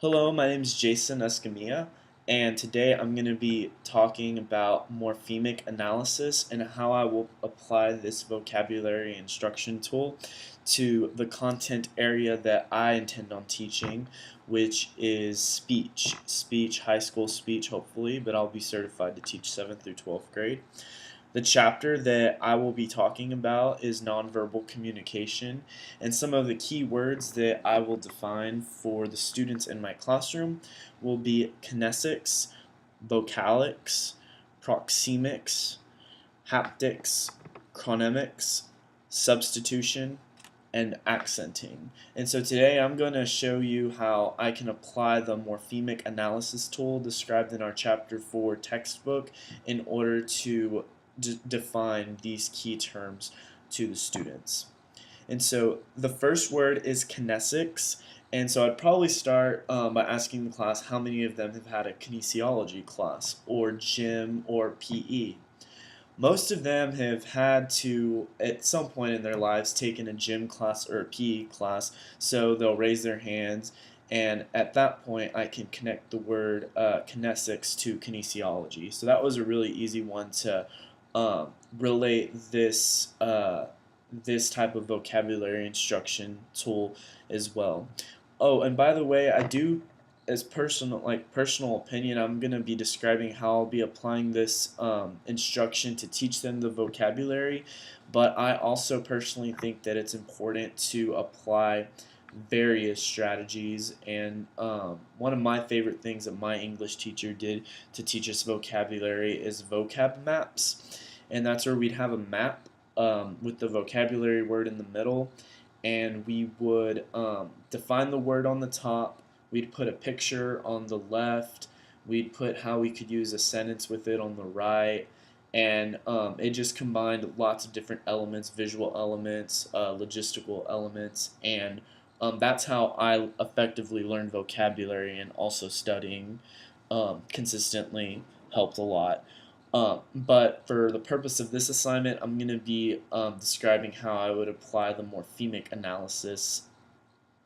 Hello, my name is Jason Escamilla, and today I'm going to be talking about morphemic analysis and how I will apply this vocabulary instruction tool to the content area that I intend on teaching, which is speech, high school speech hopefully, but I'll be certified to teach 7th through 12th grade. The chapter that I will be talking about is nonverbal communication, and some of the key words that I will define for the students in my classroom will be kinesics, vocalics, proxemics, haptics, chronemics, substitution, and accenting. And so today I'm going to show you how I can apply the morphemic analysis tool described in our chapter 4 textbook in order to define these key terms to the students. And so the first word is kinesics. And so I'd probably start by asking the class how many of them have had a kinesiology class or gym or PE. Most of them have had to, at some point in their lives, taken a gym class or a PE class, so they'll raise their hands, and at that point I can connect the word kinesics to kinesiology. So that was a really easy one to relate this type of vocabulary instruction tool as well. Oh, and by the way, I do, as personal opinion, I'm gonna be describing how I'll be applying this instruction to teach them the vocabulary, but I also personally think that it's important to apply various strategies, and one of my favorite things that my English teacher did to teach us vocabulary is vocab maps, and that's where we'd have a map with the vocabulary word in the middle, and we would define the word on the top. We'd put a picture on the left. We'd put how we could use a sentence with it on the right. And it just combined lots of different elements, visual elements, logistical elements, and that's how I effectively learned vocabulary, and also studying consistently helped a lot. But for the purpose of this assignment, I'm going to be describing how I would apply the morphemic analysis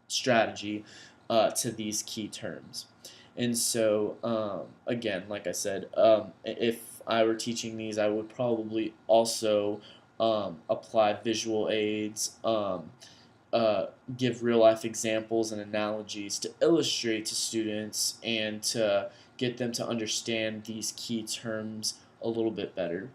strategy to these key terms. And so, again, like I said, if I were teaching these, I would probably also apply visual aids, give real life examples and analogies to illustrate to students and to get them to understand these key terms a little bit better.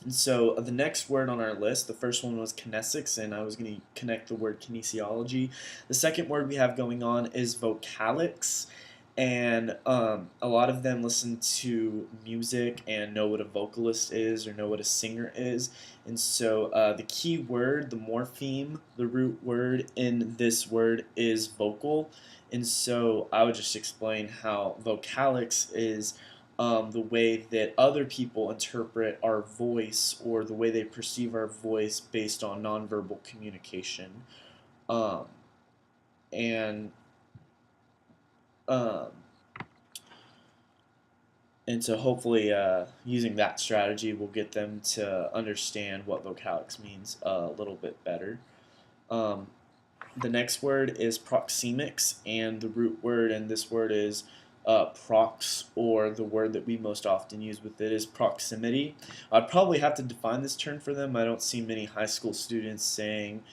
And so the next word on our list, the first one was kinesics, and I was going to connect the word kinesiology. The second word we have going on is vocalics, and a lot of them listen to music and know what a vocalist is or know what a singer is. And so the key word, the morpheme, the root word in this word is vocal. And so I would just explain how vocalics is the way that other people interpret our voice, or the way they perceive our voice based on nonverbal communication. Um, and um, and so hopefully using that strategy will get them to understand what vocalics means a little bit better. Um, the next word is proxemics, and the root word in this word is prox, or the word that we most often use with it is proximity. I'd probably have to define this term for them. I don't see many high school students saying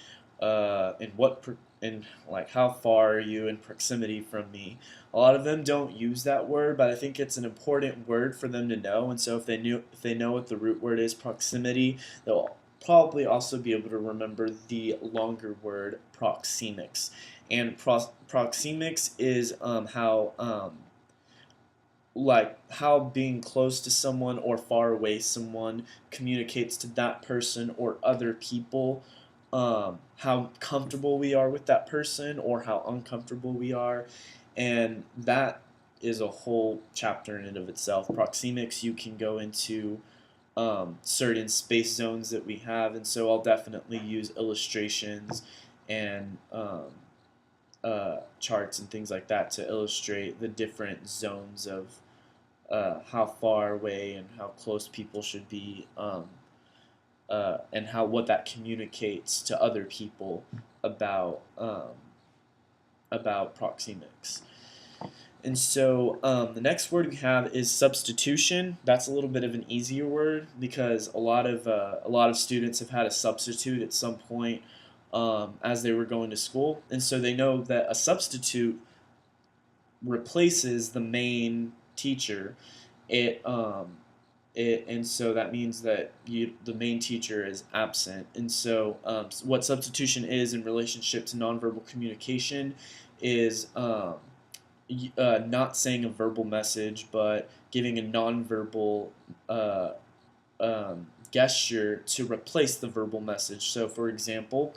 in like how far are you in proximity from me. A lot of them don't use that word, but I think it's an important word for them to know. And so if they know what the root word is, proximity, they'll probably also be able to remember the longer word proxemics. And proxemics is how being close to someone or far away someone communicates to that person or other people, how comfortable we are with that person or how uncomfortable we are, and that is a whole chapter in and of itself. Proxemics, you can go into certain space zones that we have, and so I'll definitely use illustrations and charts and things like that to illustrate the different zones of how far away and how close people should be, and what that communicates to other people about proxemics. And so the next word we have is substitution. That's a little bit of an easier word because a lot of students have had a substitute at some point as they were going to school, and so they know that a substitute replaces the main teacher. It and so that means that the main teacher is absent. And so what substitution is in relationship to nonverbal communication is not saying a verbal message, but giving a nonverbal uh, gesture to replace the verbal message. So, for example,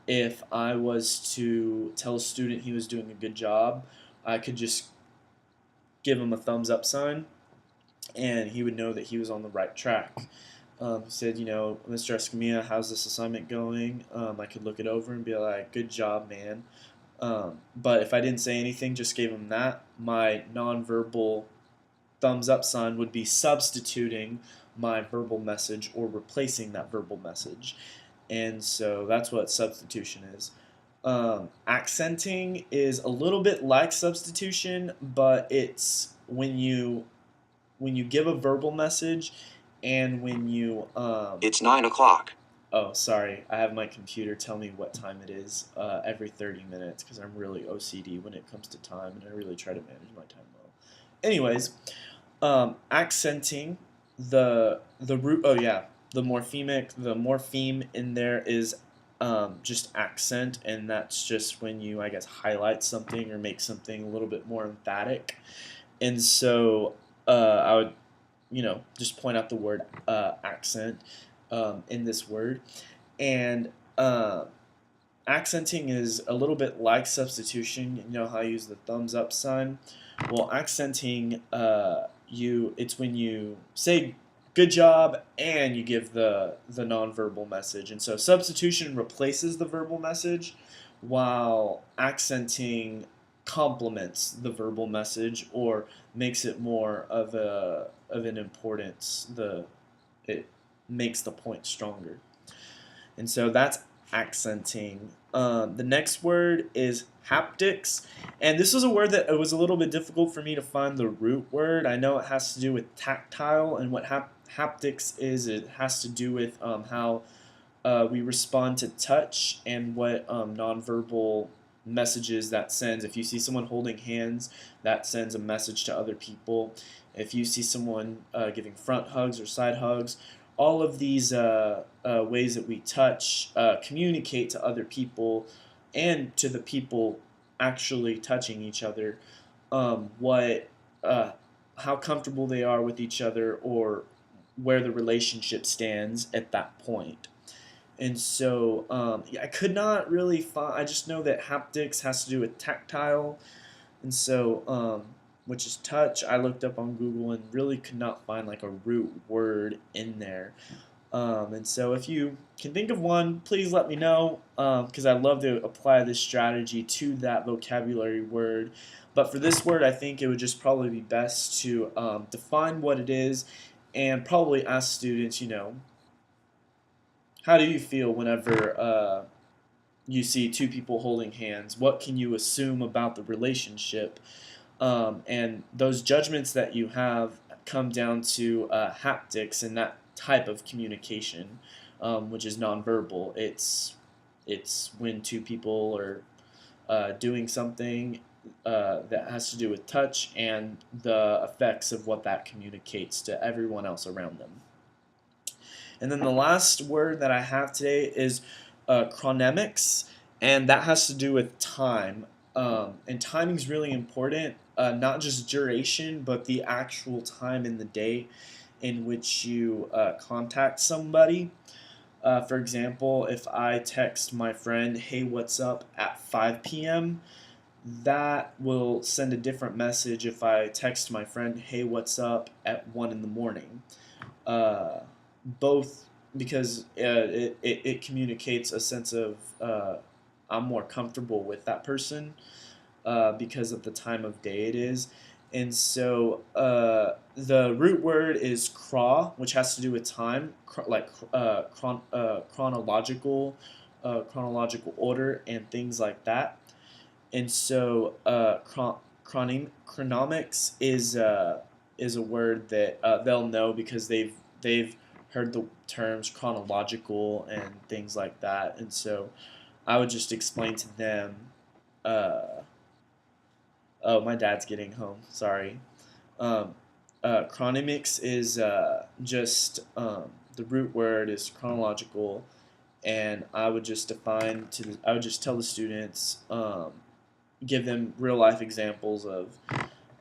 if I was to tell a student he was doing a good job, I could just give him a thumbs up sign, and he would know that he was on the right track. He said, Mr. Escamilla, how's this assignment going? I could look it over and be like, good job, man. But if I didn't say anything, just gave him that, my nonverbal thumbs up sign would be substituting my verbal message or replacing that verbal message. And so that's what substitution is. Accenting is a little bit like substitution, but it's when you give a verbal message and when you It's 9 o'clock. Oh, sorry. I have my computer tell me what time it is every 30 minutes because I'm really OCD when it comes to time, and I really try to manage my time well. Anyways, accenting the root. Oh yeah, the morpheme in there is just accent, and that's just when you, I guess, highlight something or make something a little bit more emphatic. And so I would, just point out the word accent in this word. And accenting is a little bit like substitution. You know how I use the thumbs up sign? Well, accenting, it's when you say good job and you give the nonverbal message. And so substitution replaces the verbal message, while accenting complements the verbal message or makes it more of an importance. It makes the point stronger. And so that's accenting. The next word is haptics, and this was a word that it was a little bit difficult for me to find the root word. I know it has to do with tactile, and what haptics is, it has to do with how we respond to touch and what nonverbal messages that sends. If you see someone holding hands, that sends a message to other people. If you see someone giving front hugs or side hugs, all of these ways that we touch communicate to other people and to the people actually touching each other what how comfortable they are with each other or where the relationship stands at that point. And so I could not really find. I just know that haptics has to do with tactile, and so which is touch. I looked up on Google and really could not find like a root word in there. And so if you can think of one, please let me know because I'd love to apply this strategy to that vocabulary word. But for this word, I think it would just probably be best to define what it is and probably ask students, how do you feel whenever you see two people holding hands? What can you assume about the relationship? And those judgments that you have come down to haptics and that type of communication, which is nonverbal. It's when two people are doing something that has to do with touch and the effects of what that communicates to everyone else around them. And then the last word that I have today is chronemics, and that has to do with time. And timing is really important, not just duration, but the actual time in the day in which you contact somebody. For example, if I text my friend, hey, what's up, at 5 p.m., that will send a different message if I text my friend, hey, what's up, at 1 in the morning. Both because it communicates a sense of I'm more comfortable with that person because of the time of day it is. And so the root word is craw, which has to do with time, chronological order and things like that. And so chronomics is a word that they'll know because they've heard the terms chronological and things like that, and so I would just explain to them. Uh, oh, my dad's getting home. Sorry. Um, chronemics is just the root word is chronological, and I would just tell the students, give them real life examples of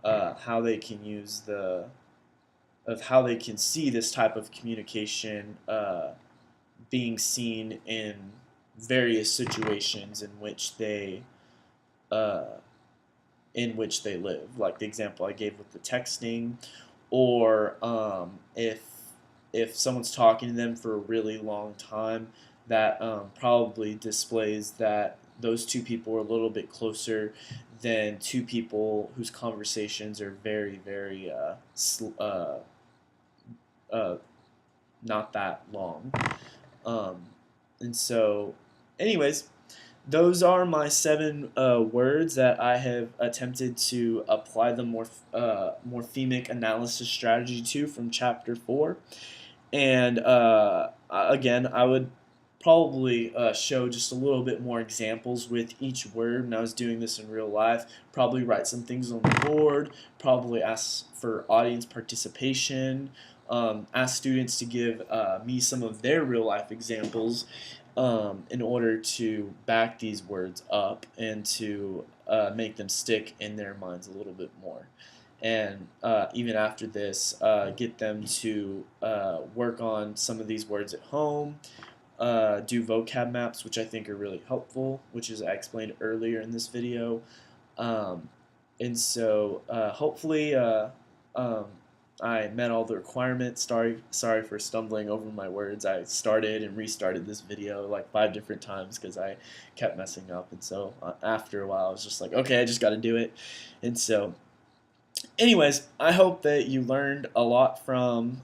how they can use how they can see this type of communication being seen in various situations uh, in which they live, like the example I gave with the texting, or if someone's talking to them for a really long time, that probably displays that those two people are a little bit closer than two people whose conversations are very, very uh, not that long. Um, and so, anyways, those are my 7 words that I have attempted to apply the morphemic analysis strategy to from chapter 4. And again, I would probably show just a little bit more examples with each word. And I was doing this in real life. Probably write some things on the board. Probably ask for audience participation. Ask students to give me some of their real life examples in order to back these words up and to make them stick in their minds a little bit more. And even after this, get them to work on some of these words at home, do vocab maps, which I think are really helpful, which is I explained earlier in this video. Um, and so hopefully I met all the requirements. Sorry for stumbling over my words. I started and restarted this video like 5 different times because I kept messing up. And so after a while, I was just like, okay, I just got to do it. And so anyways, I hope that you learned a lot from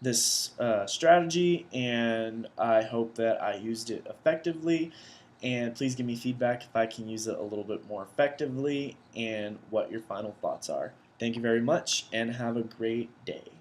this strategy, and I hope that I used it effectively. And please give me feedback if I can use it a little bit more effectively and what your final thoughts are. Thank you very much, and have a great day.